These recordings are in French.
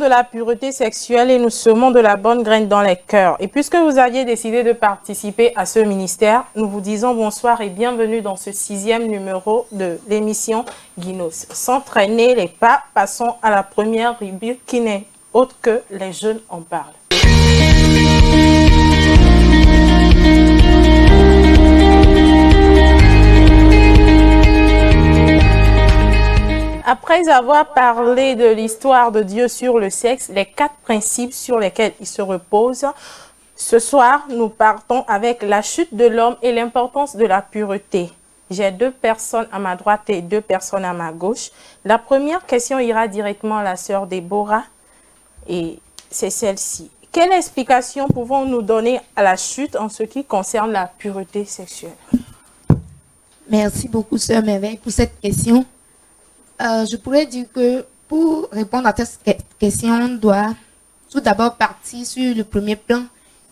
la pureté sexuelle et nous semons de la bonne graine dans les cœurs. Et puisque vous aviez décidé de participer à ce ministère, nous vous disons bonsoir et bienvenue dans ce 6e numéro de l'émission Guinos. Sans traîner les pas, passons à la première rubrique qui n'est autre que les jeunes en parlent. Après avoir parlé de l'histoire de Dieu sur le sexe, les 4 principes sur lesquels il se repose, ce soir, nous partons avec la chute de l'homme et l'importance de la pureté. J'ai 2 personnes à ma droite et 2 personnes à ma gauche. La première question ira directement à la sœur Déborah et c'est celle-ci. Quelle explication pouvons-nous donner à la chute en ce qui concerne la pureté sexuelle? Merci beaucoup, sœur Merveille, pour cette question. Je pourrais dire que pour répondre à cette question, on doit tout d'abord partir sur le premier plan,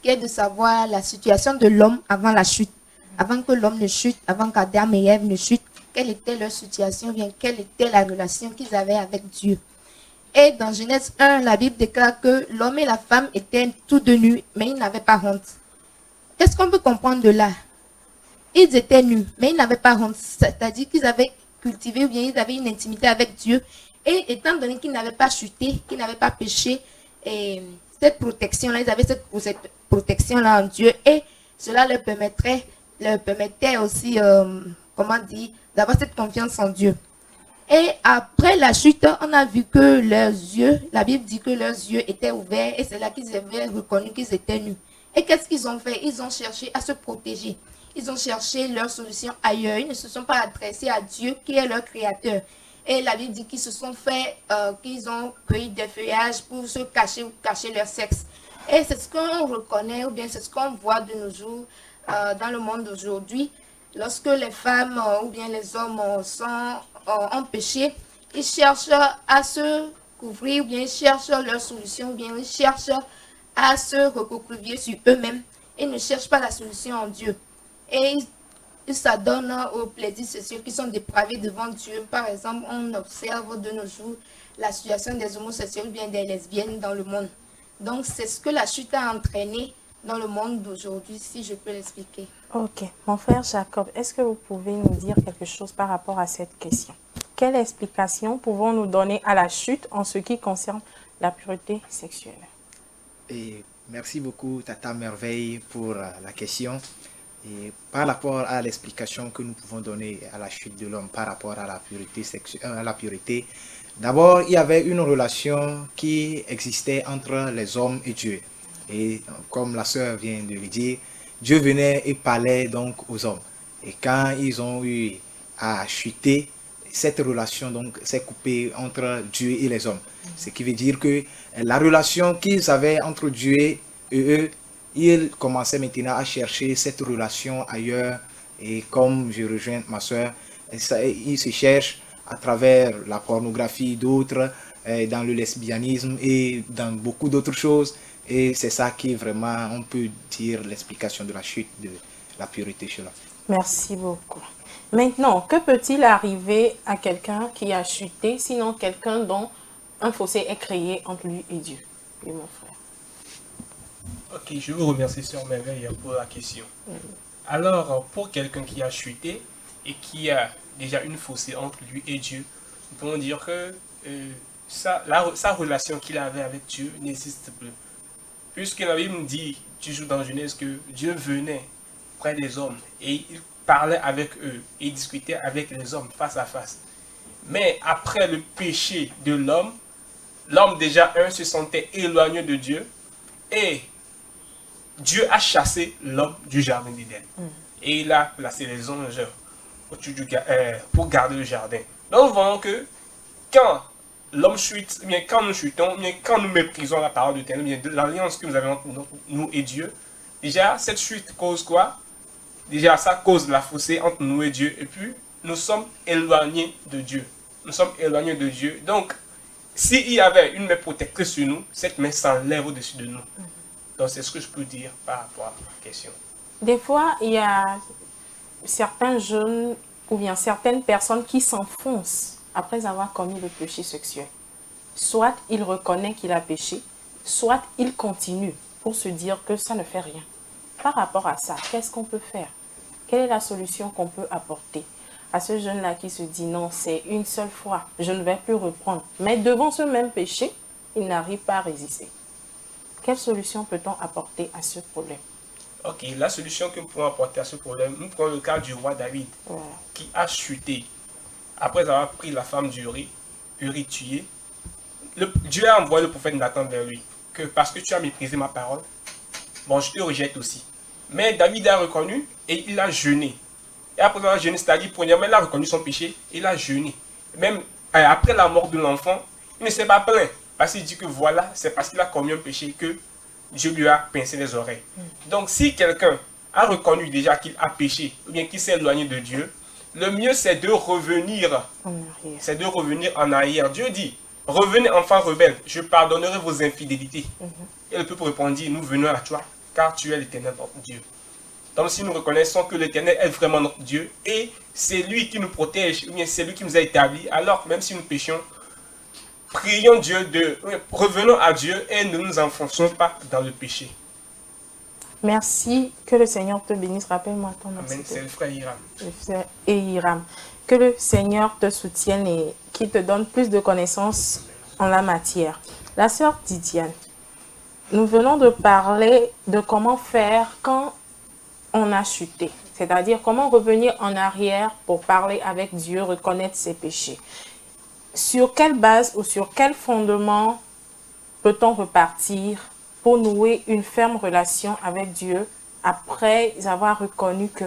qui est de savoir la situation de l'homme avant la chute. Avant que l'homme ne chute, avant qu'Adam et Ève ne chutent, quelle était leur situation, bien quelle était la relation qu'ils avaient avec Dieu. Et dans Genèse 1, la Bible déclare que l'homme et la femme étaient tous deux nus, mais ils n'avaient pas honte. Qu'est-ce qu'on peut comprendre de là? Ils étaient nus, mais ils n'avaient pas honte. C'est-à-dire qu'ils avaient cultivé ou bien ils avaient une intimité avec Dieu. Et étant donné qu'ils n'avaient pas chuté, qu'ils n'avaient pas péché, et cette protection-là, ils avaient cette protection-là en Dieu. Et cela leur permettait aussi, d'avoir cette confiance en Dieu. Et après la chute, on a vu que leurs yeux, la Bible dit que leurs yeux étaient ouverts et c'est là qu'ils avaient reconnu qu'ils étaient nus. Et qu'est-ce qu'ils ont fait? Ils ont cherché à se protéger. Ils ont cherché leur solution ailleurs. Ils ne se sont pas adressés à Dieu qui est leur créateur. Et la Bible dit qu'ils se sont fait, qu'ils ont cueilli des feuillages pour se cacher ou cacher leur sexe. Et c'est ce qu'on reconnaît ou bien c'est ce qu'on voit de nos jours dans le monde d'aujourd'hui. Lorsque les femmes ou bien les hommes ont péché, ils cherchent à se couvrir ou bien ils cherchent leur solution ou bien ils cherchent à se recroqueviller sur eux-mêmes et ne cherchent pas la solution en Dieu. Et ils s'adonnent aux plaisirs sexuels qui sont dépravés devant Dieu. Par exemple, on observe de nos jours la situation des homosexuels ou bien des lesbiennes dans le monde. Donc, c'est ce que la chute a entraîné dans le monde d'aujourd'hui, si je peux l'expliquer. Ok. Mon frère Jacob, est-ce que vous pouvez nous dire quelque chose par rapport à cette question? Quelle explication pouvons-nous donner à la chute en ce qui concerne la pureté sexuelle? Et merci beaucoup, Tata Merveille, pour la question. Et par rapport à l'explication que nous pouvons donner à la chute de l'homme par rapport à la pureté sexuelle, d'abord, il y avait une relation qui existait entre les hommes et Dieu. Et comme la sœur vient de le dire, Dieu venait et parlait donc aux hommes. Et quand ils ont eu à chuter, cette relation donc s'est coupée entre Dieu et les hommes. Ce qui veut dire que la relation qu'ils avaient entre Dieu et eux, ils commençaient maintenant à chercher cette relation ailleurs. Et comme je rejoins ma soeur, ils se cherchent à travers la pornographie, d'autres, dans le lesbianisme et dans beaucoup d'autres choses. Et c'est ça qui est vraiment, on peut dire, l'explication de la chute de la pureté chez l'homme. Merci beaucoup. Maintenant, que peut-il arriver à quelqu'un qui a chuté, sinon quelqu'un dont un fossé est créé entre lui et Dieu? Oui, mon frère. Ok, je vous remercie, sœur Merveille, pour la question. Alors, pour quelqu'un qui a chuté et qui a déjà une fossé entre lui et Dieu, nous pouvons dire que sa relation qu'il avait avec Dieu n'existe plus. Puisque la Bible nous dit, toujours dans Genèse, que Dieu venait près des hommes et il parlait avec eux et discutait avec les hommes face à face. Mais après le péché de l'homme déjà, se sentait éloigné de Dieu et Dieu a chassé l'homme du jardin d'Éden. Et il a placé les anges pour garder le jardin. Donc, nous voyons que quand l'homme chute, bien quand nous chutons, bien quand nous méprisons la parole de Dieu, bien l'alliance que nous avons entre nous et Dieu, déjà, cette chute cause quoi? Déjà, ça cause la fossé entre nous et Dieu. Et puis, nous sommes éloignés de Dieu. Nous sommes éloignés de Dieu. Donc, s'il y avait une main protectrice sur nous, cette main s'enlève au-dessus de nous. Donc, c'est ce que je peux dire par rapport à la question. Des fois, il y a certains jeunes ou bien certaines personnes qui s'enfoncent après avoir commis le péché sexuel. soit il reconnaît qu'il a péché, soit il continue pour se dire que ça ne fait rien. Par rapport à ça, qu'est-ce qu'on peut faire? Quelle est la solution qu'on peut apporter à ce jeune-là qui se dit non, c'est une seule fois, je ne vais plus reprendre. Mais devant ce même péché, il n'arrive pas à résister. Quelle solution peut-on apporter à ce problème? Ok, la solution que nous pouvons apporter à ce problème, nous prenons le cas du roi David, Voilà. qui a chuté après avoir pris la femme d'Uri, Uri tué. Dieu a envoyé le prophète Nathan vers lui, que parce que tu as méprisé ma parole, bon, je te rejette aussi. Mais David a reconnu et il a jeûné. Et après avoir jeûné, c'est-à-dire, premièrement, il a reconnu son péché, il a jeûné. Même après la mort de l'enfant, il ne s'est pas plaint. Parce qu'il dit que voilà, c'est parce qu'il a commis un péché que Dieu lui a pincé les oreilles. Donc, si quelqu'un a reconnu déjà qu'il a péché, ou bien qu'il s'est éloigné de Dieu, le mieux c'est de revenir. En arrière. C'est de revenir en arrière. Dieu dit, revenez enfants rebelles, je pardonnerai vos infidélités. Et le peuple répondit, nous venons à toi, car tu es l'Éternel notre Dieu. Donc si nous reconnaissons que l'Éternel est vraiment notre Dieu, et c'est lui qui nous protège, ou bien c'est lui qui nous a établis, alors même si nous péchons, prions Dieu revenons à Dieu et ne nous enfonçons pas dans le péché. Merci, que le Seigneur te bénisse. Rappelle-moi ton nom. Amen, c'est le frère Hiram. Le frère et Hiram. Que le Seigneur te soutienne et qu'il te donne plus de connaissances en la matière. La sœur Didiane, nous venons de parler de comment faire quand on a chuté. C'est-à-dire comment revenir en arrière pour parler avec Dieu, reconnaître ses péchés. Sur quelle base ou sur quel fondement peut-on repartir pour nouer une ferme relation avec Dieu après avoir reconnu que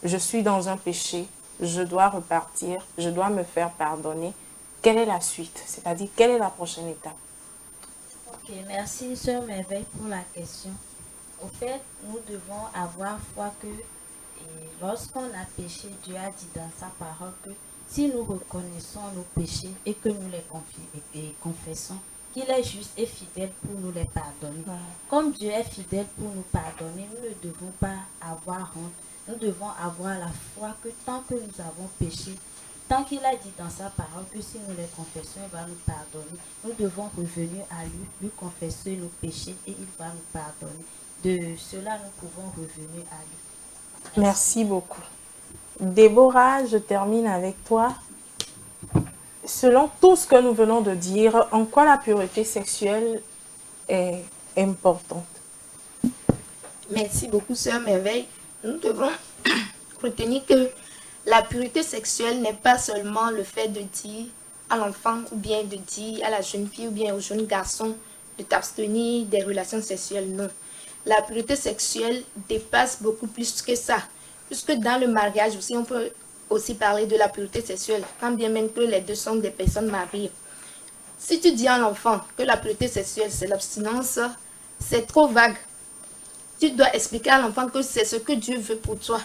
je suis dans un péché, je dois repartir, je dois me faire pardonner? Quelle est la suite? C'est-à-dire, quelle est la prochaine étape? Ok, merci Sœur Merveille pour la question. Au fait, nous devons avoir foi que lorsqu'on a péché, Dieu a dit dans sa parole que si nous reconnaissons nos péchés et que nous les confessons, qu'il est juste et fidèle pour nous les pardonner. Comme Dieu est fidèle pour nous pardonner, nous ne devons pas avoir honte. Nous devons avoir la foi que tant que nous avons péché, tant qu'il a dit dans sa parole que si nous les confessons, il va nous pardonner. Nous devons revenir à lui, lui confesser nos péchés et il va nous pardonner. De cela, nous pouvons revenir à lui. Merci beaucoup. Déborah, je termine avec toi. Selon tout ce que nous venons de dire, en quoi la pureté sexuelle est importante? Merci beaucoup, Sœur Merveille. Nous devons retenir que la pureté sexuelle n'est pas seulement le fait de dire à l'enfant ou bien de dire à la jeune fille ou bien au jeune garçon de t'abstenir des relations sexuelles. Non. La pureté sexuelle dépasse beaucoup plus que ça. Puisque dans le mariage aussi, on peut aussi parler de la pureté sexuelle, quand bien même que les deux sont des personnes mariées. Si tu dis à l'enfant que la pureté sexuelle, c'est l'abstinence, c'est trop vague. Tu dois expliquer à l'enfant que c'est ce que Dieu veut pour toi.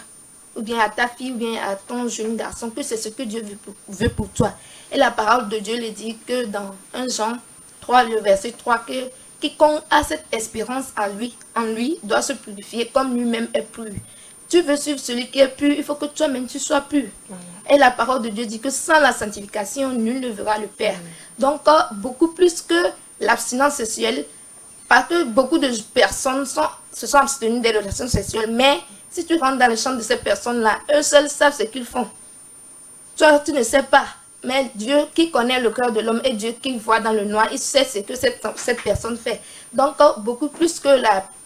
Ou bien à ta fille, ou bien à ton jeune garçon, que c'est ce que Dieu veut pour toi. Et la parole de Dieu le dit que dans 1 Jean 3, le verset 3, que quiconque a cette espérance en lui doit se purifier comme lui-même est pur. Tu veux suivre celui qui est pur, il faut que toi-même tu sois pur. Et la parole de Dieu dit que sans la sanctification, nul ne verra le Père. Donc, beaucoup plus que l'abstinence sexuelle, parce que beaucoup de personnes se sont abstenues des relations sexuelles, mais si tu rentres dans le champ de ces personnes-là, eux seuls savent ce qu'ils font. Toi, tu ne sais pas, mais Dieu qui connaît le cœur de l'homme et Dieu qui voit dans le noir, il sait ce que cette personne fait. Donc, beaucoup plus que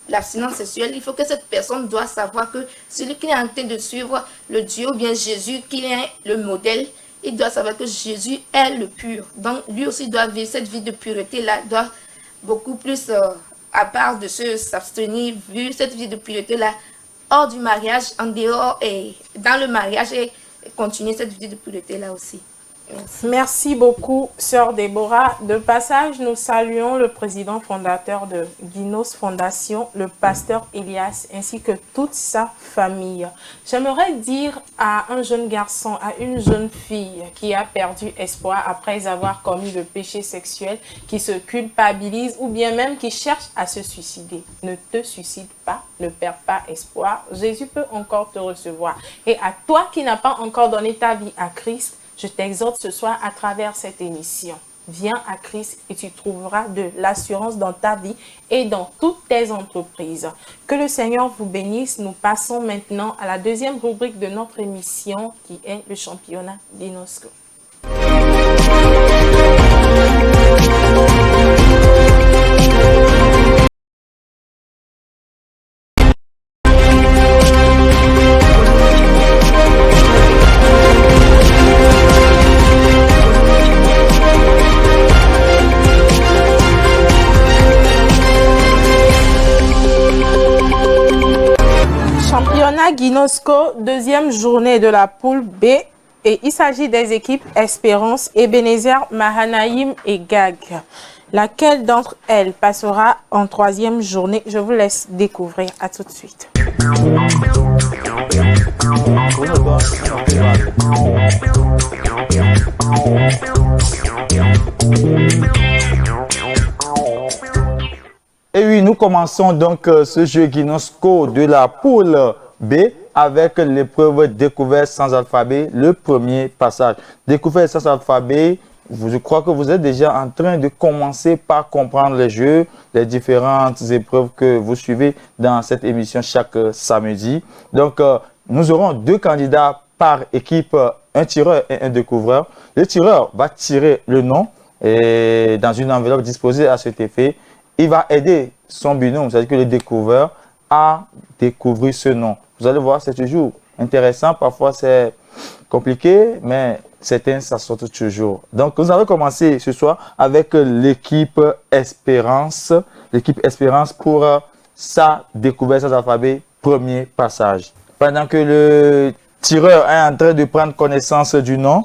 l'abstinence sexuelle, il faut que cette personne doit savoir que celui qui est en train de suivre le Dieu ou bien Jésus, qui est le modèle, il doit savoir que Jésus est le pur. Donc, lui aussi doit vivre cette vie de pureté-là, doit beaucoup plus, à part de s'abstenir, vu cette vie de pureté-là, hors du mariage, en dehors et dans le mariage, et continuer cette vie de pureté-là aussi. Merci. Merci beaucoup, Sœur Déborah. De passage, nous saluons le président fondateur de Guinos Fondation, le pasteur Elias, ainsi que toute sa famille. J'aimerais dire à un jeune garçon, à une jeune fille qui a perdu espoir après avoir commis le péché sexuel, qui se culpabilise ou bien même qui cherche à se suicider. Ne te suicide pas, ne perds pas espoir. Jésus peut encore te recevoir. Et à toi qui n'as pas encore donné ta vie à Christ, je t'exhorte ce soir à travers cette émission. Viens à Christ et tu trouveras de l'assurance dans ta vie et dans toutes tes entreprises. Que le Seigneur vous bénisse. Nous passons maintenant à la deuxième rubrique de notre émission qui est le championnat d'Inosco. Championnat Guinosco, deuxième journée de la poule B. Et il s'agit des équipes Espérance, Ebenezer, Mahanaïm et Gag. Laquelle d'entre elles passera en troisième journée? Je vous laisse découvrir. À tout de suite. Et oui, nous commençons donc ce jeu Guinosco de la poule B avec l'épreuve découverte sans alphabet, le premier passage. Découverte sans alphabet, je crois que vous êtes déjà en train de commencer par comprendre les jeux, les différentes épreuves que vous suivez dans cette émission chaque samedi. Donc, nous aurons 2 candidats par équipe, un tireur et un découvreur. Le tireur va tirer le nom et dans une enveloppe disposée à cet effet. Il va aider son binôme, c'est-à-dire que le découvreur, à découvrir ce nom. Vous allez voir, c'est toujours intéressant. Parfois, c'est compliqué, mais certains, ça sort toujours. Donc, nous allons commencer ce soir avec l'équipe Espérance. L'équipe Espérance pour sa découverte sans alphabet, premier passage. Pendant que le tireur est en train de prendre connaissance du nom,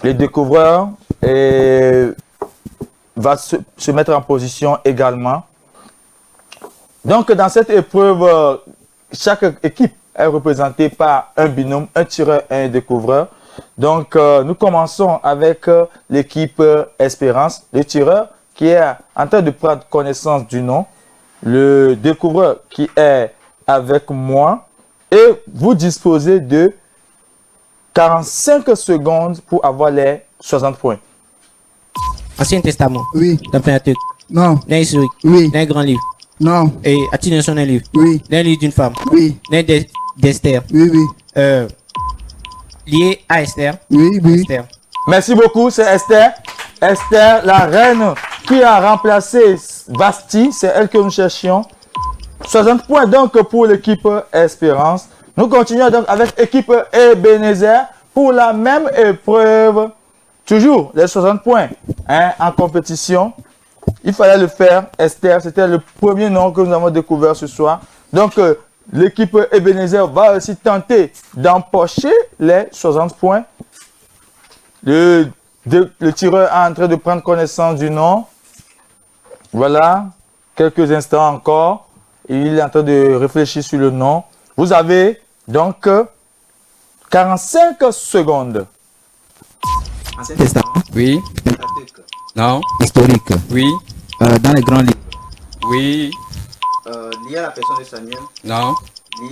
le découvreur va se mettre en position également. Donc, dans cette épreuve, chaque équipe est représentée par un binôme, un tireur et un découvreur. Donc, nous commençons avec l'équipe Espérance, le tireur qui est en train de prendre connaissance du nom, le découvreur qui est avec moi, et vous disposez de 45 secondes pour avoir les 60 points. Ancien Testament. Oui. Dans le Pentateuque. Non. Dans l'historique. Oui. Dans un grand livre. Non. Et as-tu une son d'un livre? Oui. Dans un livre d'une femme. Oui. Dans d'Esther. Oui, oui. Lié à Esther. Oui, oui. Esther. Merci beaucoup, c'est Esther. Esther, la reine qui a remplacé Basti, c'est elle que nous cherchions. 60 points donc pour l'équipe Espérance. Nous continuons donc avec l'équipe Ebenezer pour la même épreuve. Toujours les 60 points en compétition. Il fallait le faire. Esther, c'était le premier nom que nous avons découvert ce soir. Donc, l'équipe Ebenezer va aussi tenter d'empocher les 60 points. Le tireur est en train de prendre connaissance du nom. Voilà, quelques instants encore. Il est en train de réfléchir sur le nom. Vous avez donc 45 secondes. Testament. Oui. Non. Historique. Oui. Dans les grands livres. Oui. Lié à la personne de Samuel, Non.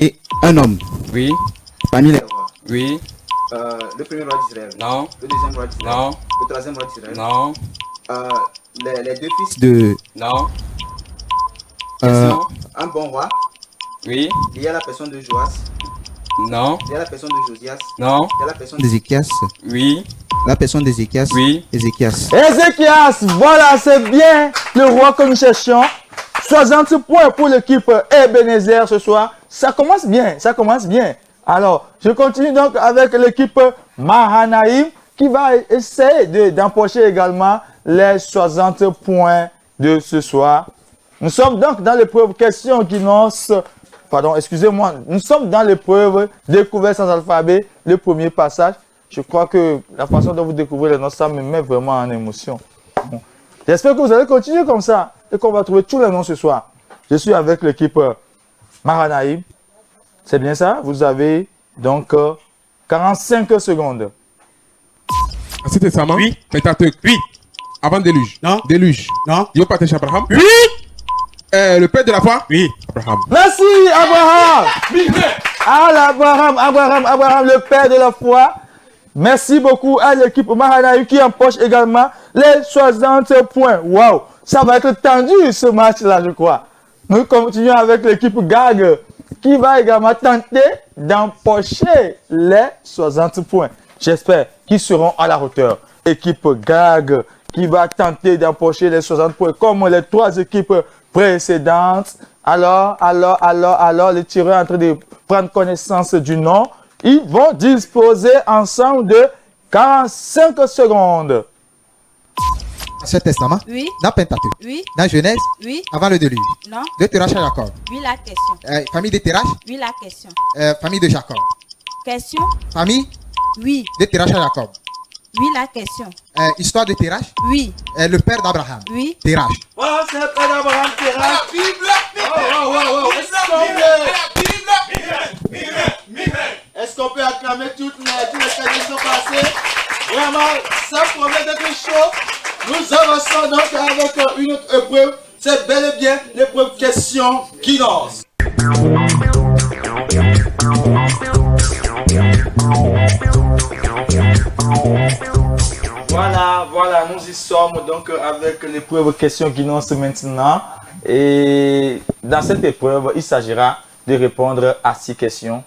Et un homme. Oui. Parmi les... Oui. le premier roi d'Israël, Non. le deuxième roi d'Israël, Non. le troisième roi d'Israël, Non. les 2 fils, De... Non. Euh, un bon roi, Oui. lié à la personne de Joas, Non. lié à la personne de Josias, Non. lié à la personne de... d'Ézéchias. Oui. La personne d'Ézéchias. Oui. Ézéchias. Ézéchias, voilà, c'est bien le roi que nous cherchions. 60 points pour l'équipe Ebenezer ce soir. Ça commence bien, ça commence bien. Alors, je continue donc avec l'équipe Mahanaïm qui va essayer d'empocher également les 60 points de ce soir. Nous sommes donc dans l'épreuve question Guinos. Pardon, excusez-moi. Nous sommes dans l'épreuve découverte sans alphabet, le premier passage. Je crois que la façon dont vous découvrez les noms, ça me met vraiment en émotion. Bon. J'espère que vous allez continuer comme ça et qu'on va trouver tous les noms ce soir. Je suis avec l'équipe Mahanaïm. C'est bien ça? Vous avez donc 45 secondes. Ancien Testament. Oui. Pentateuque. Oui. Avant déluge. Non. Déluge. Non. Yo Patriche Abraham. Oui. Le père de la foi. Oui. Abraham. Merci Abraham! Ah, Abraham, le père de la foi. Merci beaucoup à l'équipe Mahanaï qui empoche également les 60 points. Waouh, ça va être tendu ce match-là, je crois. Nous continuons avec l'équipe GAG qui va également tenter d'empocher les 60 points. J'espère qu'ils seront à la hauteur. Équipe GAG qui va tenter d'empocher les 60 points comme les 3 équipes précédentes. Alors, les tireurs sont en train de prendre connaissance du nom. Ils vont disposer ensemble de 45 secondes. Ancien Testament. Oui. Dans Pentateuque. Oui. Dans Genèse. Oui. Avant le déluge. Non. De Terach à Jacob. Oui, la question. Famille de Terach. Oui, la question. Famille de Jacob. Question. Famille Oui. de Terach à Jacob. Oui, la question. Histoire de Terach. Oui. Le père d'Abraham. Oui. Terach. Voilà, c'est le père d'Abraham Terach. Est-ce qu'on peut acclamer tous les cas qui sont passés? Vraiment, ça promet d'être chaud. Nous avançons donc avec une autre épreuve. C'est bel et bien l'épreuve question Guinness. Voilà, nous y sommes donc avec l'épreuve question Guinness maintenant. Et dans cette épreuve, il s'agira de répondre à 6 questions.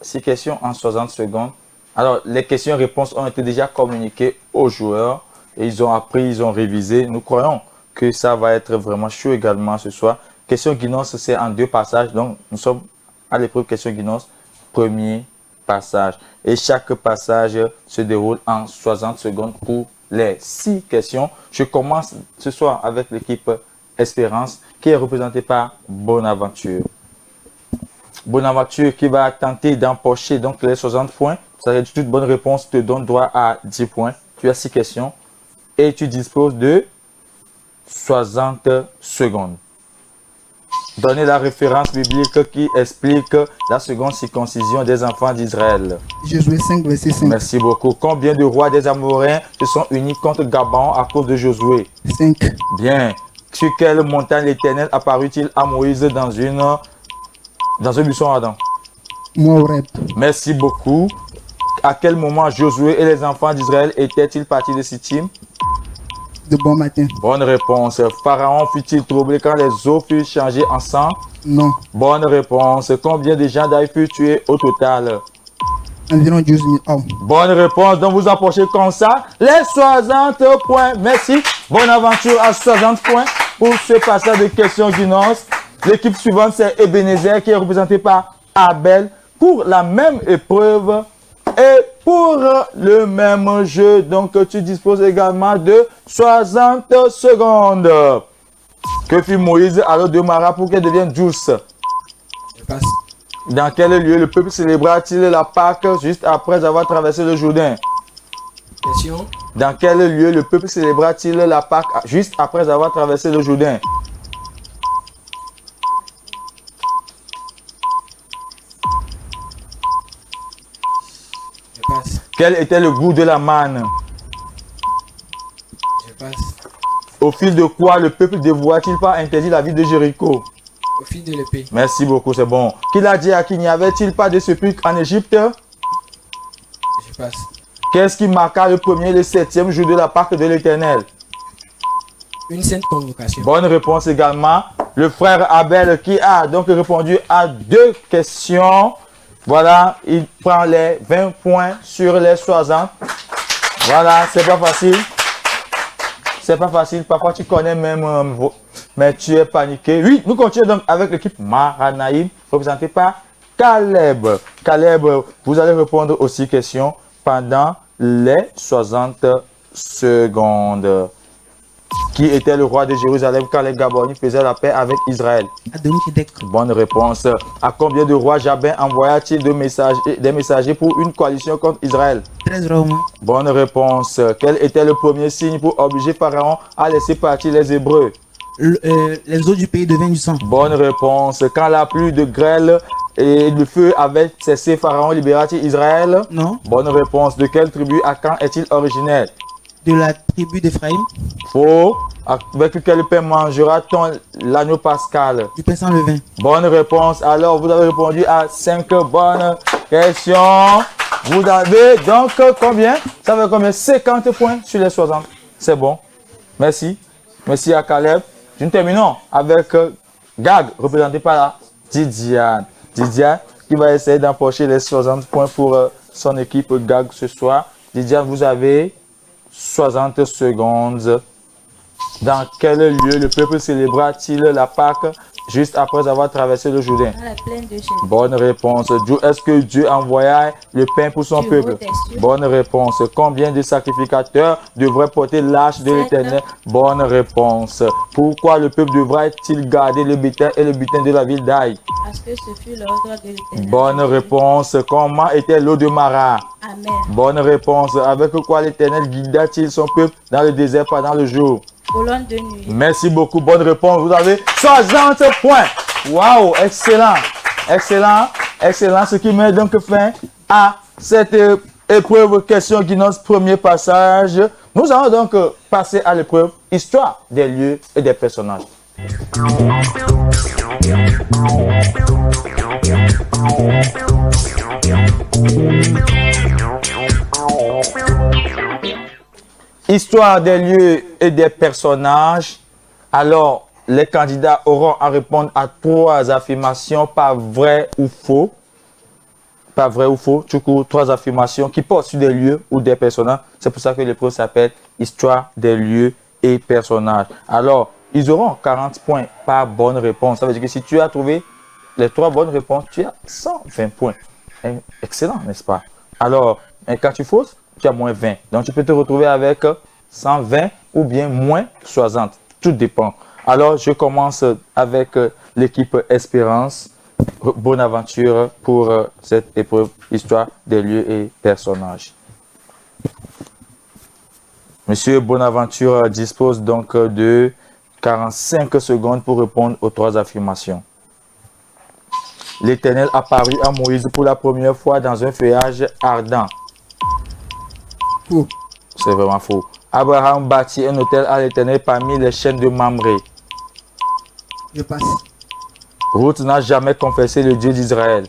6 questions en 60 secondes. Alors, les questions-réponses ont été déjà communiquées aux joueurs. Et ils ont appris, ils ont révisé. Nous croyons que ça va être vraiment chaud également ce soir. Question Guinness, c'est en 2 passages. Donc, nous sommes à l'épreuve question Guinness, premier passage. Et chaque passage se déroule en 60 secondes pour les 6 questions. Je commence ce soir avec l'équipe Espérance qui est représentée par Bonaventure. Bonaventure qui va tenter d'empocher donc les 60 points. Ça veut dire que toute bonne réponse te donne droit à 10 points. Tu as 6 questions et tu disposes de 60 secondes. Donnez la référence biblique qui explique la seconde circoncision des enfants d'Israël. Josué 5, verset 5. Merci beaucoup. Combien de rois des Amoréens se sont unis contre Gabon à cause de Josué? 5. Bien. Sur quelle montagne l'Éternel apparut-il à Moïse dans un buisson ardent? Moureb. Merci beaucoup. À quel moment Josué et les enfants d'Israël étaient-ils partis de Sittim? De bon matin. Bonne réponse. Pharaon fut-il troublé quand les eaux furent changées en sang? Non. Bonne réponse. Combien de gens d'Aïe furent tués au total? Environ 12 000 hommes. Bonne réponse. Donc vous emportez comme ça les 60 points. Merci. Bonne aventure à 60 points pour ce passage de questions Guinness. L'équipe suivante, c'est Ebenezer qui est représenté par Abel pour la même épreuve et pour le même jeu. Donc tu disposes également de 60 secondes. Que fit Moïse alors de Mara pour qu'elle devienne douce? Je passe. Dans quel lieu le peuple célébra-t-il la Pâque juste après avoir traversé le Jourdain? Question. Dans quel lieu le peuple célébra-t-il la Pâque juste après avoir traversé le Jourdain? Je passe. Quel était le goût de la manne? Je passe. Au fil de quoi le peuple dévoua-t-il pas interdit la ville de Jéricho? Au fil de l'épée. Merci beaucoup, c'est bon. Qui l'a dit à qui n'y avait-il pas de sépulcre en Égypte? Je passe. Qu'est-ce qui marqua le premier et le 7e jour de la Pâque de l'Éternel? Une sainte convocation. Bonne réponse également. Le frère Abel qui a donc répondu à 2 questions. Voilà, il prend les 20 points sur les 60. Voilà, c'est pas facile. C'est pas facile. Parfois, tu connais même, mais tu es paniqué. Oui, nous continuons donc avec l'équipe Mahanaïm, représentée par Caleb. Caleb, vous allez répondre aux 6 questions pendant les 60 secondes. Qui était le roi de Jérusalem quand les Gabonites faisaient la paix avec Israël? Adonisedek. Bonne réponse. À combien de rois Jabin envoya-t-il des messagers pour une coalition contre Israël? 13 rois au moins. Bonne réponse. Quel était le premier signe pour obliger Pharaon à laisser partir les Hébreux? Les eaux du pays deviennent du sang. Bonne réponse. Quand la pluie de grêle et le feu avaient cessé, Pharaon libéra-t-il Israël? Non. Bonne réponse. De quelle tribu Akan est-il originaire? De la tribu d'Éphraïm. Faux. Avec quel pain mangera-t-on l'agneau pascal? Du pain sans levain. Bonne réponse. Alors, vous avez répondu à 5 bonnes questions. Vous avez donc combien? Ça fait combien? 50 points sur les 60. C'est bon. Merci. Merci à Caleb. Nous terminons avec Gag, représenté par la Didiane. Didiane qui va essayer d'empocher les 60 points pour son équipe Gag ce soir. Didiane, vous avez 60 secondes. Dans quel lieu le peuple célébra-t-il la Pâque juste après avoir traversé le Jourdain? Dans la plaine de Jésus. Bonne réponse. D'où est-ce que Dieu envoya le pain pour son Du peuple? haut des cieux. Bonne réponse. Combien de sacrificateurs devraient porter l'arche de l'Éternel? Bonne réponse. Pourquoi le peuple devra-t-il garder le butin et le butin de la ville d'Aï? Parce que ce fut l'ordre de l'Éternel. Bonne réponse. Comment était l'eau de Mara? Amen. Bonne réponse. Avec quoi l'Éternel guida-t-il son peuple dans le désert pendant le jour? Colonne de nuit. Merci beaucoup. Bonne réponse. Vous avez 60 points. Waouh, excellent. Excellent. Excellent. Ce qui met donc fin à cette épreuve question Guinness premier passage. Nous allons donc passer à l'épreuve histoire des lieux et des personnages. Histoire des lieux et des personnages. Alors, les candidats auront à répondre à 3 affirmations, pas vrai ou faux. Pas vrai ou faux. Du coup, 3 affirmations qui portent sur des lieux ou des personnages. C'est pour ça que l'épreuve s'appelle Histoire des lieux et personnages. Alors, ils auront 40 points par bonne réponse. Ça veut dire que si tu as trouvé les 3 bonnes réponses, tu as 120 points. Excellent, n'est-ce pas? Alors, quand tu fausses, tu as moins 20. Donc, tu peux te retrouver avec 120 ou bien moins 60. Tout dépend. Alors, je commence avec l'équipe Espérance. Bonne aventure pour cette épreuve Histoire des lieux et personnages. Monsieur Bonaventure dispose donc de 45 secondes pour répondre aux 3 affirmations. L'Éternel apparut à Moïse pour la première fois dans un feuillage ardent. Faux. C'est vraiment faux. Abraham bâtit un autel à l'Éternel parmi les chaînes de Mamré. Je passe. Ruth n'a jamais confessé le Dieu d'Israël.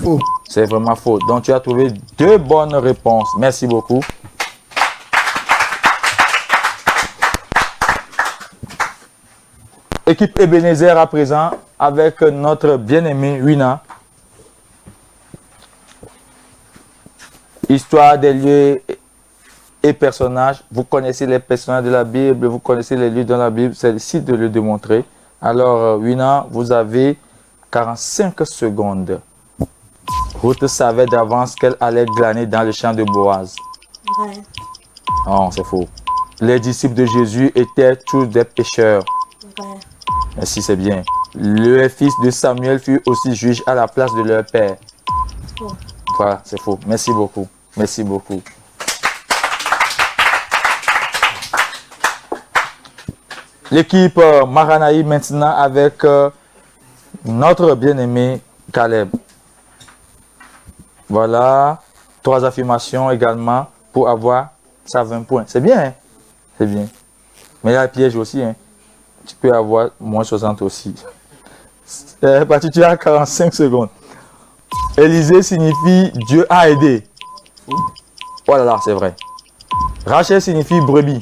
Faux. C'est vraiment faux. Donc tu as trouvé 2 bonnes réponses. Merci beaucoup. Équipe Ebenezer à présent avec notre bien-aimé Wina. Histoire des lieux et personnages. Vous connaissez les personnages de la Bible, vous connaissez les lieux dans la Bible. C'est ici de le démontrer. Alors, Wina, vous avez 45 secondes. Ruth savait d'avance qu'elle allait glaner dans le champ de Boaz. Vrai. Non, c'est faux. Les disciples de Jésus étaient tous des pécheurs. Vrai. Merci, c'est bien. Le fils de Samuel fut aussi juge à la place de leur père. Faux. Voilà, c'est faux. Merci beaucoup. Merci beaucoup. L'équipe Maranaï maintenant avec notre bien-aimé Caleb. Voilà. 3 affirmations également pour avoir ça 20 points. C'est bien, hein? C'est bien. Mais il y a un piège aussi, hein? Tu peux avoir moins 60 aussi. Parti, tu as 45 secondes. Élisée signifie Dieu a aidé. Oh là là, c'est vrai. Rachel signifie brebis.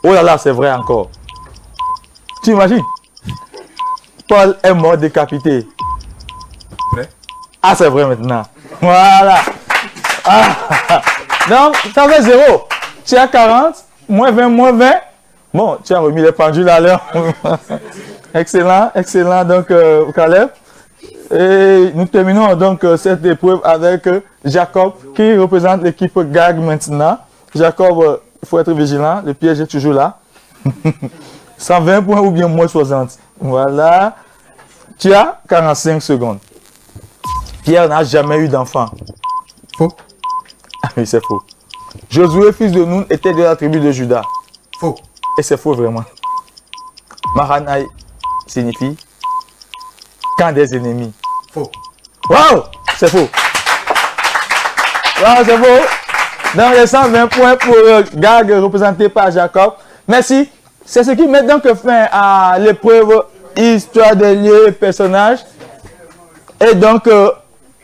Oh là là, c'est vrai encore. Tu imagines? Paul est mort décapité. Vrai. Ah, c'est vrai maintenant. Voilà. Ah. Donc, tu avais 0. Tu as 40, moins 20, moins 20. Bon, tu as remis les pendules à l'heure. Excellent, excellent. Donc, Caleb. Et nous terminons donc cette épreuve avec Jacob qui représente l'équipe GAG maintenant. Jacob, il faut être vigilant, le piège est toujours là. 120 points ou bien moins 60. Voilà. Tu as 45 secondes. Pierre n'a jamais eu d'enfant. Faux. Ah oui, c'est faux. Josué, fils de Nun, était de la tribu de Juda. Faux. Et c'est faux vraiment. Mahanaï signifie camp des ennemis. Faux. Waouh, c'est faux. Waouh, c'est faux. Dans les 120 points pour Gag représenté par Jacob. Merci. C'est ce qui met donc fin à l'épreuve Histoire des lieux et personnages. Et donc,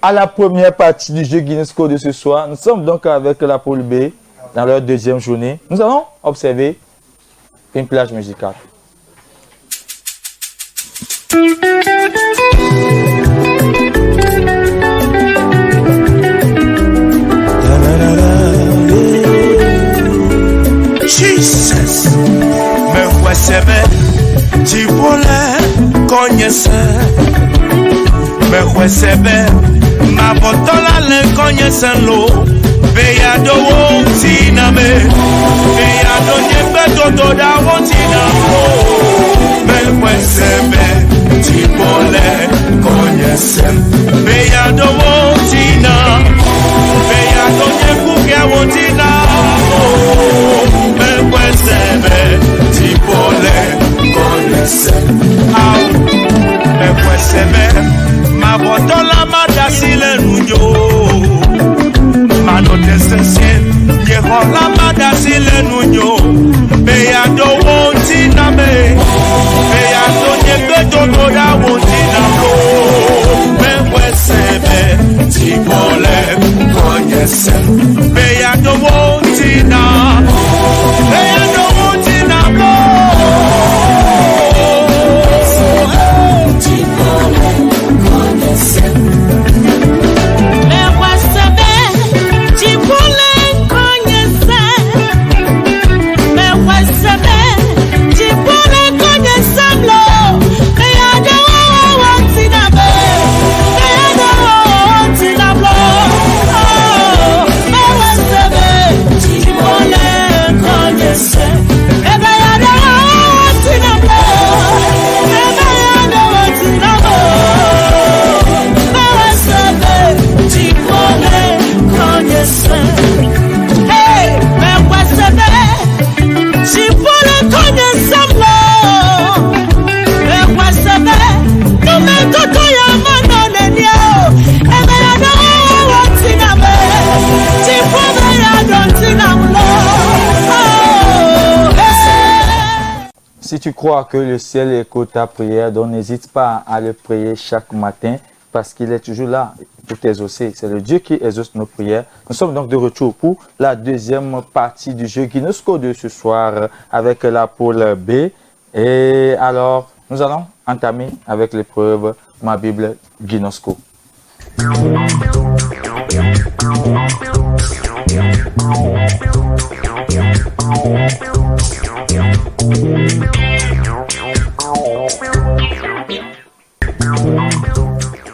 à la première partie du jeu Guinness Code de ce soir. Nous sommes donc avec la poule B dans leur deuxième journée. Nous allons observer une plage musicale. Jesus, me huesebe, chibole, coñese, me huesebe, ma botola le coñese lo, beyado tiname, beyado nyebe toda tinamo, me huesebe, chibole, coñese, beyado tina, beyado nyebe tinamo. Me puesebe, tipole, conhece. Me puesebe, ma botola madasile nuyo. Mano tesensie, yeho la madasile nuyo. Beyado wontina me, beyado nyebe toda wontina mo. Me puesebe, tipole, conhece. Beyado wontina. Si tu crois que le ciel écoute ta prière, donc n'hésite pas à le prier chaque matin parce qu'il est toujours là pour t'exaucer. C'est le Dieu qui exauce nos prières. Nous sommes donc de retour pour la deuxième partie du jeu Guinness Code de ce soir avec la poule B. Et alors, nous allons entamer avec l'épreuve Ma Bible Guinness Code.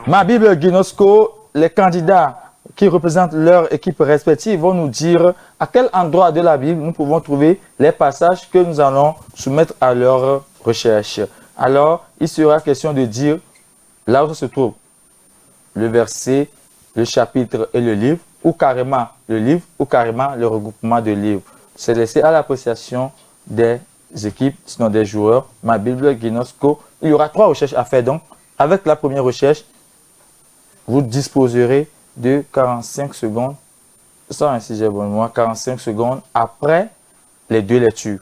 Ma Bible Guinness Code, les candidats qui représentent leur équipe respective vont nous dire à quel endroit de la Bible nous pouvons trouver les passages que nous allons soumettre à leur recherche. Alors, il sera question de dire là où se trouve le verset, le chapitre et le livre, ou carrément le livre, ou carrément le regroupement de livres. C'est laissé à l'appréciation des équipes, sinon des joueurs. Ma Bible Guinness Code, il y aura 3 recherches à faire donc. Avec la première recherche, vous disposerez de 45 secondes, ça ainsi j'ai bon moi, 45 secondes après les 2 lectures.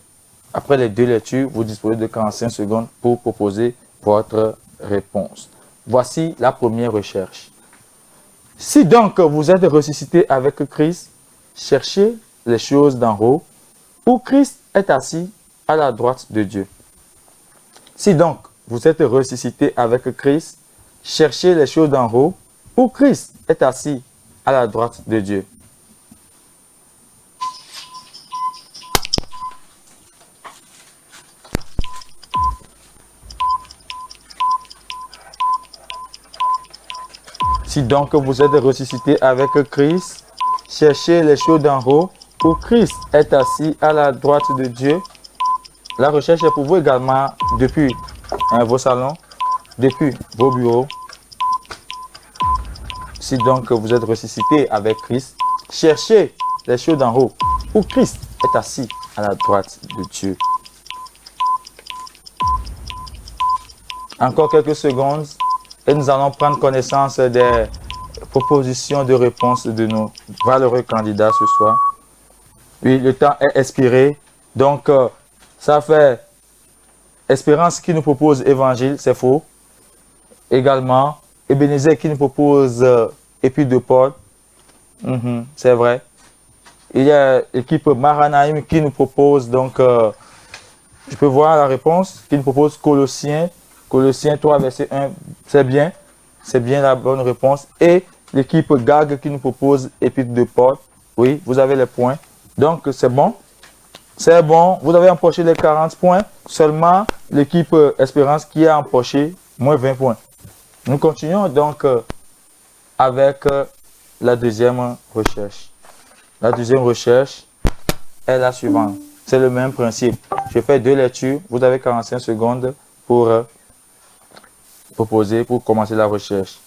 Après les 2 lectures, vous disposez de 45 secondes pour proposer votre réponse. Voici la première recherche. Si donc vous êtes ressuscité avec Christ, cherchez les choses d'en haut, où Christ est assis à la droite de Dieu. Si donc vous êtes ressuscité avec Christ, cherchez les choses d'en haut, où Christ est assis à la droite de Dieu. Si donc vous êtes ressuscité avec Christ, cherchez les choses d'en haut, où Christ est assis à la droite de Dieu. La recherche est pour vous également depuis vos salons, depuis vos bureaux. Si donc vous êtes ressuscité avec Christ, cherchez les choses d'en haut, où Christ est assis à la droite de Dieu. Encore quelques secondes et nous allons prendre connaissance des propositions de réponse de nos valeureux candidats ce soir. Oui, le temps est expiré. Donc, ça fait Espérance qui nous propose Évangile, c'est faux. Également, Ebenezer qui nous propose et puis de Paul. C'est vrai. Il y a l'équipe Mahanaïm qui nous propose, donc, je peux voir la réponse, qui nous propose Colossiens 3, verset 1. C'est bien la bonne réponse. Et l'équipe GAG qui nous propose Épître de Paul. Oui, vous avez les points. Donc, c'est bon. C'est bon. Vous avez empoché les 40 points. Seulement l'équipe Espérance qui a empoché moins 20 points. Nous continuons donc avec la deuxième recherche. La deuxième recherche est la suivante. C'est le même principe. Je fais 2 lectures. Vous avez 45 secondes pour proposer, pour commencer la recherche.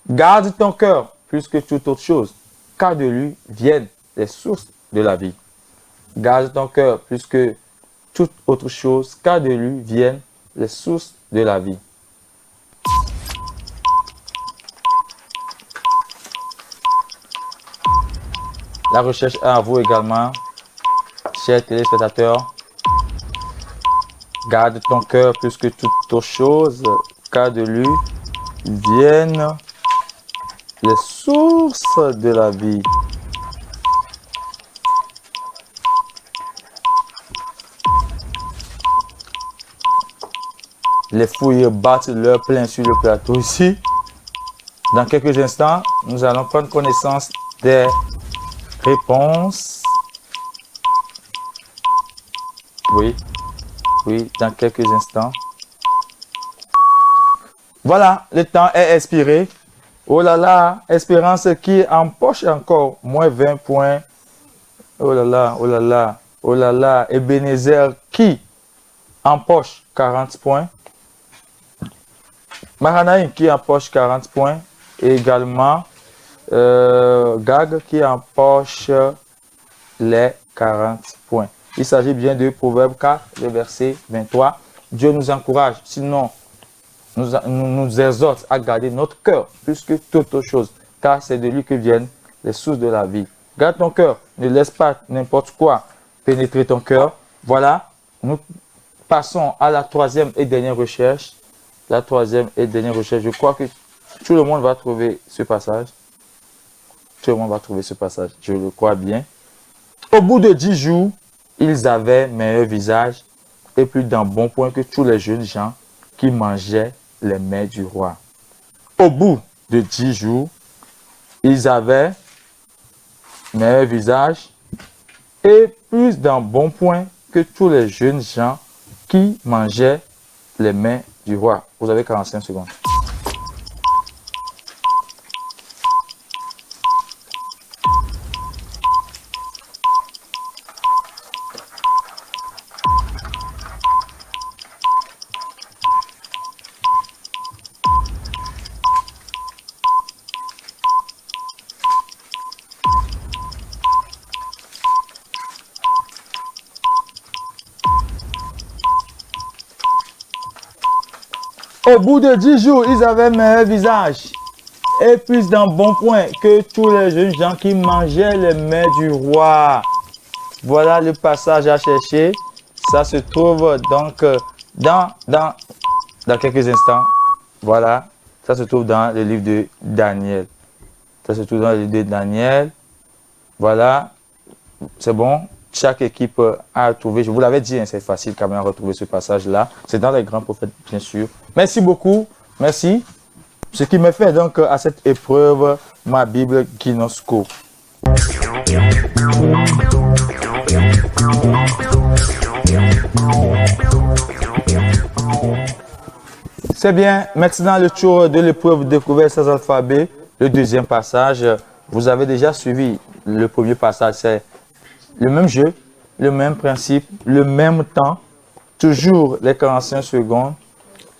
Garde ton cœur plus que toute autre chose, car de lui viennent les sources de la vie. Garde ton cœur plus que toute autre chose, car de lui viennent les sources de la vie. La recherche est à vous également, chers téléspectateurs. Garde ton cœur plus que toute autre chose, car de lui viennent les sources de la vie. Les fouilles battent leur plein sur le plateau ici. Dans quelques instants, nous allons prendre connaissance des réponses. Oui, dans quelques instants. Voilà, le temps est expiré. Oh là là, Espérance qui empoche encore moins 20 points. Oh là là, oh là là, oh là là. Ebenezer qui empoche 40 points. Mahanaïm qui empoche 40 points. Et également Gag qui empoche les 40 points. Il s'agit bien de Proverbe 4, le verset 23. Dieu nous encourage, sinon nous exhorte à garder notre cœur plus que toute autre chose, car c'est de lui que viennent les sources de la vie. Garde ton cœur, ne laisse pas n'importe quoi pénétrer ton cœur. Voilà, nous passons à la troisième et dernière recherche. La troisième et dernière recherche, je crois que tout le monde va trouver ce passage. Tout le monde va trouver ce passage, je le crois bien. Au bout de 10 jours, ils avaient meilleur visage et plus d'un bon point que tous les jeunes gens qui mangeaient les mets du roi. Au bout de 10 jours, ils avaient meilleur visage et plus d'un bon point que tous les jeunes gens qui mangeaient les mets du roi. Vous avez 45 secondes. Au bout de 10 jours, ils avaient meilleur visage et plus d'un bon point que tous les jeunes gens qui mangeaient les mets du roi. Voilà le passage à chercher. Ça se trouve donc dans quelques instants. Voilà, ça se trouve dans le livre de Daniel. Ça se trouve dans le livre de Daniel. Voilà, c'est bon. Chaque équipe a trouvé, je vous l'avais dit, hein, c'est facile quand même à retrouver ce passage-là. C'est dans les grands prophètes, bien sûr. Merci beaucoup, merci. Ce qui me fait donc à cette épreuve, ma Bible Ginosko. C'est bien, maintenant le tour de l'épreuve découverte sans alphabet, le deuxième passage. Vous avez déjà suivi le premier passage, c'est le même jeu, le même principe, le même temps, toujours les 45 secondes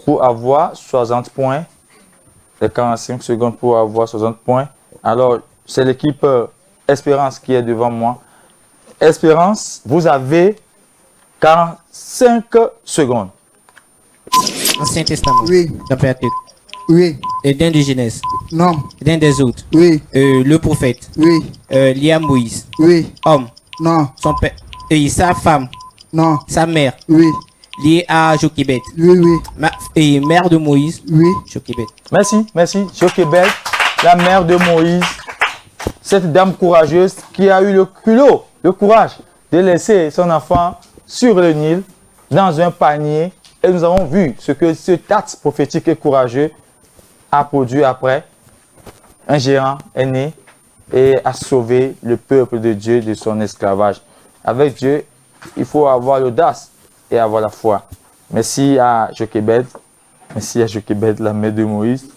pour avoir 60 points. Les 45 secondes pour avoir 60 points. Alors, c'est l'équipe Espérance qui est devant moi. Espérance, vous avez 45 secondes. Ancien Testament. Oui. Le Pentateuque. Oui. Éden de Genèse. Non. Éden des autres. Oui. Le prophète. Oui. Lié à Moïse. Oui. Homme. Non. Son père. Sa femme. Non. Sa mère. Oui. Lié à Jochébed. Oui, oui. Et mère de Moïse. Oui. Jochébed. Merci, merci. Jochébed, la mère de Moïse, cette dame courageuse qui a eu le culot, le courage de laisser son enfant sur le Nil, dans un panier. Et nous avons vu ce que ce acte prophétique et courageux a produit après. Un géant est né et a sauvé le peuple de Dieu de son esclavage. Avec Dieu, il faut avoir l'audace et avoir la foi. Merci à Jochebed, la mère de Moïse.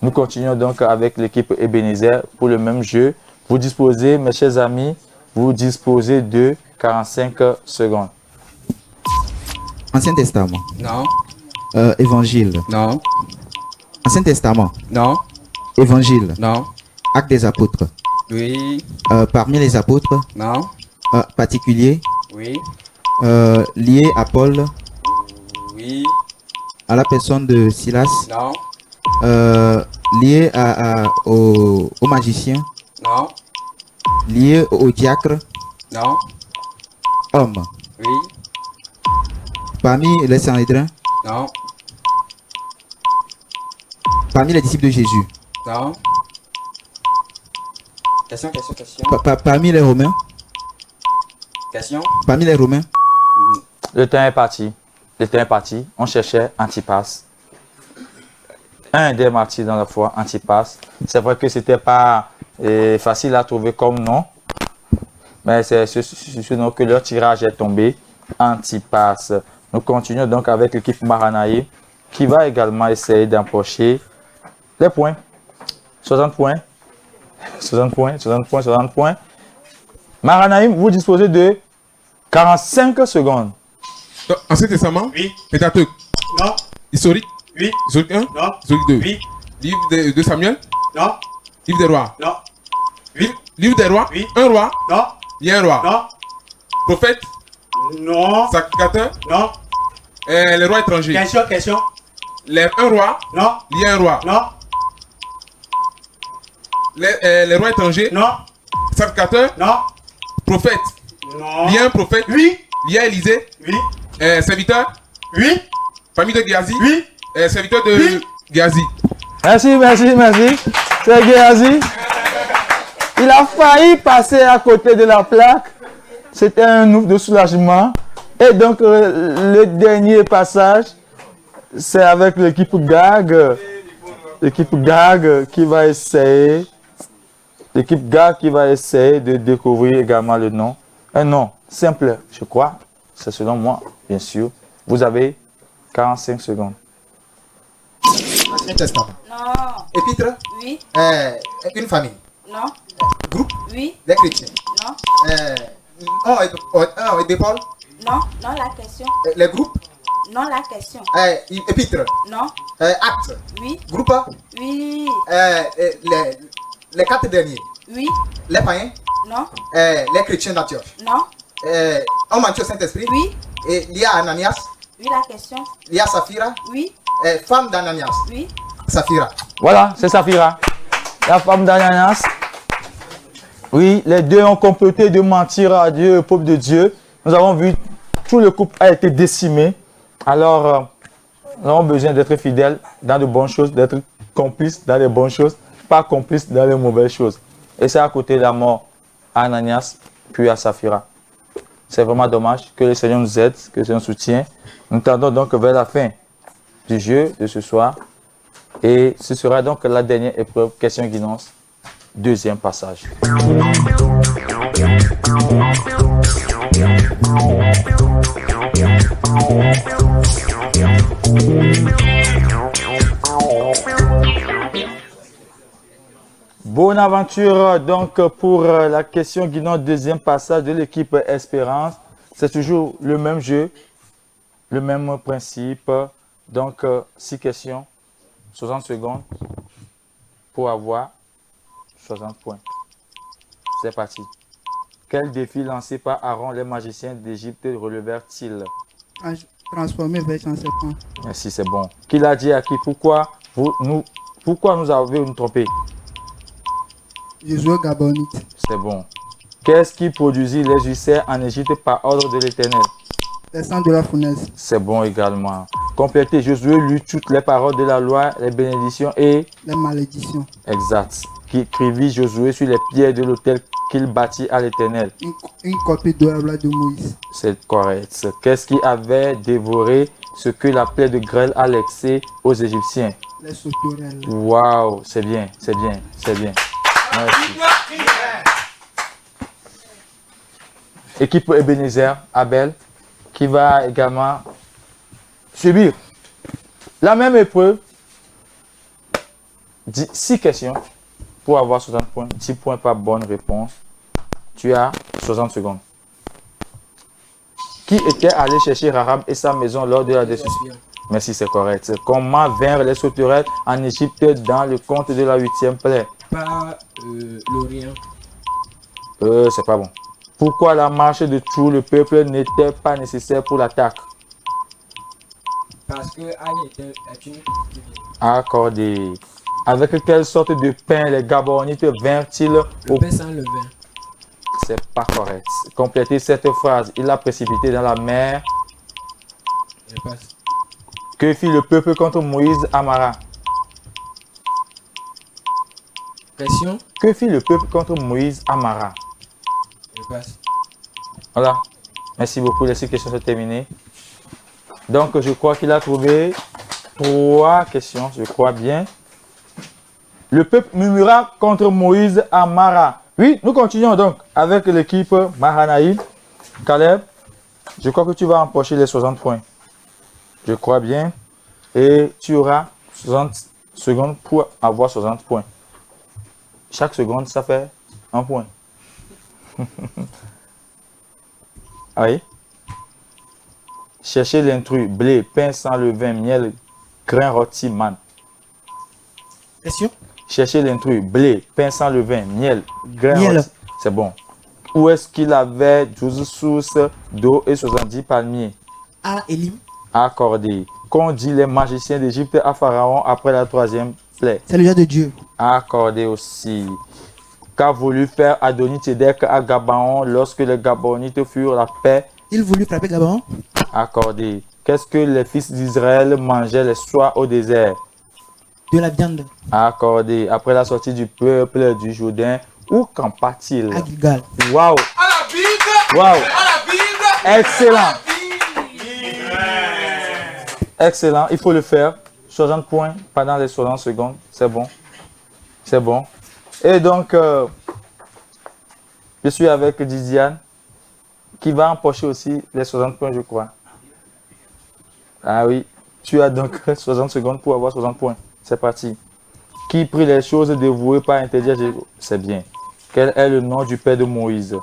Nous continuons donc avec l'équipe Ebenezer pour le même jeu. Vous disposez, mes chers amis, vous disposez de 45 secondes. Ancien Testament. Non. Évangile. Non. Ancien Testament. Non. Évangile. Non. Actes des apôtres. Oui. Parmi les apôtres. Non. Particulier. Oui. Lié à Paul. Oui. À la personne de Silas. Non. Lié au magicien. Non. Lié au diacre. Non. Homme. Oui. Parmi les Sanhédrins. Non. Parmi les disciples de Jésus. Non. Question. Parmi les Romains. Question. Parmi les Romains. Le temps est parti. On cherchait Antipas. Un des martyrs dans la foi, Antipas. C'est vrai que c'était pas facile à trouver comme nom. Mais c'est ce nom que leur tirage est tombé. Antipas. Nous continuons donc avec l'équipe Mahanaïm qui va également essayer d'empocher les points. 60 points. 60 points. Mahanaïm, vous disposez de 45 secondes. Ancien Testament? Oui. Pentateuque? Non. Historique? Oui. Historique 1? Non. Historique 2? Oui. Livre de Samuel? Non. Livre des rois? Non. Oui. Livre des rois? Oui. Un roi? Non. Il y a un roi? Non. Prophète? Non. Sacrificateur? Non. Les rois étrangers? Question. Un roi? Non. Il y a un roi? Non. Les rois étrangers? Non. Sacrificateur? Non. Prophète? Non. Il y a un prophète? Oui. Il y a Élisée? Oui. Serviteur? Oui. Famille de Géasi? Oui. Serviteur de Oui. Géasi? Merci. C'est Géasi. Il a failli passer à côté de la plaque. C'était un ouf de soulagement. Et donc, le dernier passage, c'est avec l'équipe GAG. L'équipe GAG qui va essayer. L'équipe GAG qui va essayer de découvrir également le nom. Un nom simple, je crois. C'est selon moi, bien sûr. Vous avez 45 secondes. Ancien Testament. Non. Épître. Oui. Une famille. Non. Groupe. Oui. Des chrétiens. Non. Et de Paul. Non. Non, la question. Les groupes. Non, la question. Épître. Non. Actes. Oui. Groupe. Oui. Les 4 derniers. Oui. Les païens. Non. Les chrétiens d'Antioche. Non. Homme entier au Saint-Esprit. Oui. Et il y a Ananias. Oui, la question. Il y a Saphira. Oui. Femme d'Ananias. Oui. Saphira. Voilà, c'est Saphira. La femme d'Ananias. Oui, les deux ont comploté de mentir à Dieu, au peuple de Dieu. Nous avons vu, tout le couple a été décimé. Alors, nous avons besoin d'être fidèles dans de bonnes choses, d'être complices dans les bonnes choses, pas complices dans les mauvaises choses. Et c'est à côté de la mort à Ananias, puis à Saphira. C'est vraiment dommage que le Seigneur nous aide, que le Seigneur nous soutienne. Nous tendons donc vers la fin du jeu de ce soir. Et ce sera donc la dernière épreuve, question guidance, deuxième passage. Bonne aventure donc pour la question guidance, deuxième passage de l'équipe Espérance. C'est toujours le même jeu, le même principe. Donc 6 questions, 60 secondes pour avoir 60 points. C'est parti. Quel défi lancé par Aaron, les magiciens d'Égypte relevèrent-ils? Transformer vers en serpent. Merci, c'est bon. Qui l'a dit à qui? Pourquoi nous avez-nous trompé? Josué Gabonite. C'est bon. Qu'est-ce qui produisit les ulcères en Égypte par ordre de l'Éternel? Les sangs de la fournaise. C'est bon également. Complétez. Josué lut toutes les paroles de la loi, les bénédictions et... Les malédictions. Exact. Qui écrivit Josué sur les pierres de l'autel qu'il bâtit à l'Éternel. Une copie de la loi de Moïse. C'est correct. Qu'est-ce qui avait dévoré ce que la plaie de grêle a laissé aux Égyptiens? Les sauterelles. Waouh, c'est bien, c'est bien, c'est bien. Merci. Équipe Ebenezer, Abel, qui va également subir la même épreuve. 6 questions pour avoir 60 points. 10 points par bonne réponse. Tu as 60 secondes. Qui était allé chercher Rahab et sa maison lors de la destruction? Merci, c'est correct. Comment vinrent les sauterelles en Égypte dans le conte de la 8e plaie? Par l'Orient. C'est pas bon. Pourquoi la marche de tout le peuple n'était pas nécessaire pour l'attaque? Parce que Aïe est une... Accordé. Avec quelle sorte de pain les Gabonites vinrent-ils au... pain sans levain. C'est pas correct. Complétez cette phrase. Il a précipité dans la mer. Je passe. Que fit le peuple contre Moïse à Mara? Pression. Que fit le peuple contre Moïse à Mara? Je passe. Voilà. Merci beaucoup. Les 6 questions sont terminées. Donc, je crois qu'il a trouvé 3 questions. Je crois bien. Le peuple murmura contre Moïse à Mara. Oui, nous continuons donc avec l'équipe Mahanaïm. Caleb, je crois que tu vas empocher les 60 points. Je crois bien. Et tu auras 60 secondes pour avoir 60 points. Chaque seconde, ça fait 1 point. Oui. Cherchez l'intrus, blé, pain sans levain, miel, grain rôti, man. Question. Cherchez l'intrus, blé, pain sans levain, miel, grain Miel. rôti. C'est bon. Où est-ce qu'il avait 12 sources d'eau et 70 palmiers? À Elim. Accordé. Qu'ont dit les magiciens d'Égypte à Pharaon après la 3e plaie? C'est le jour de Dieu. Accordé aussi. Qu'a voulu faire Adoni-Thédek à Gabaon lorsque les Gabonites furent la paix? Il voulut frapper Gabaon. Accordé. Qu'est-ce que les fils d'Israël mangeaient les soirs au désert? De la viande. Accordé. Après la sortie du peuple du Jourdain, où campa-t-il? À Gilgal. Waouh! Waouh! Excellent! Excellent. Il faut le faire. 60 points pendant les 60 secondes. C'est bon. C'est bon. Et donc, je suis avec Didiane, qui va empocher aussi les 60 points, je crois. Ah oui. Tu as donc 60 secondes pour avoir 60 points. C'est parti. Qui prit les choses dévouées par interdire? C'est bien. Quel est le nom du père de Moïse?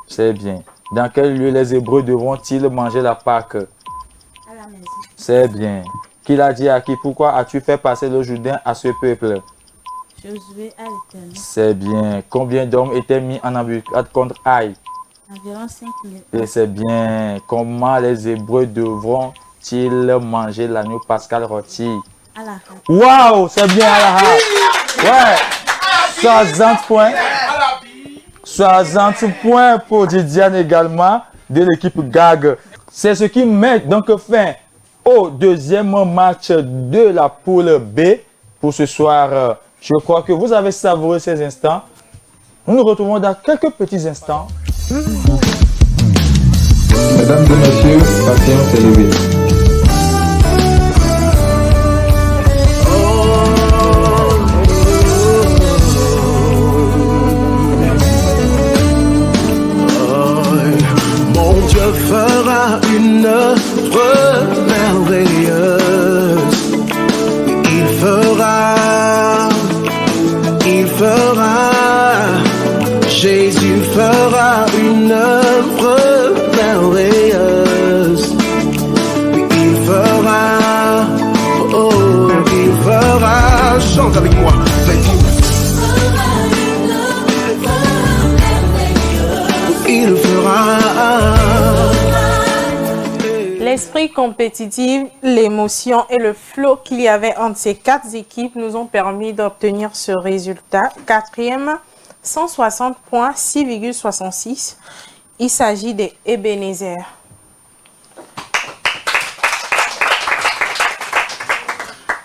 C'est bien. Dans quel lieu les Hébreux devront-ils manger la Pâque? À la maison. C'est bien. Qui l'a dit à qui? Pourquoi as-tu fait passer le Jourdain à ce peuple? Josué à l'Éternel. C'est bien. Combien d'hommes étaient mis en embuscade contre Aïe? Environ 5000. Et c'est bien. Comment les Hébreux devront-ils manger l'agneau pascal rôti? À la Waouh, c'est bien à la hâte. Ouais. 60 points. 60 points pour Didiane également de l'équipe GAG. C'est ce qui met donc fin au deuxième match de la poule B pour ce soir. Je crois que vous avez savouré ces instants. Nous nous retrouvons dans quelques petits instants. Mesdames et messieurs, patience est levée. Mon Dieu fera une œuvre merveilleuse. Il fera, Jésus fera une œuvre merveilleuse. Il fera, oh, il fera, chante avec moi, il fera. L'esprit compétitif, l'émotion et le flow qu'il y avait entre ces 4 équipes nous ont permis d'obtenir ce résultat. 4e, 160 points, 6,66. Il s'agit des Ebenezer.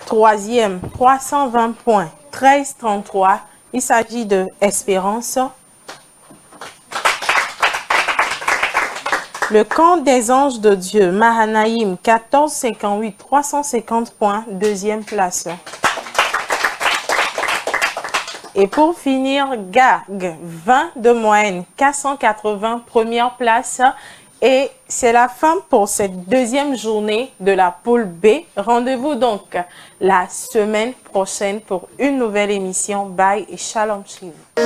Troisième, 320 points, 13-33. Il s'agit de Espérance. Le camp des anges de Dieu, Mahanaïm, 14-58, 350 points, deuxième place. Et pour finir, GAG, 20 de moyenne, 480, première place. Et c'est la fin pour cette deuxième journée de la poule B. Rendez-vous donc la semaine prochaine pour une nouvelle émission. Bye et shalom chez vous.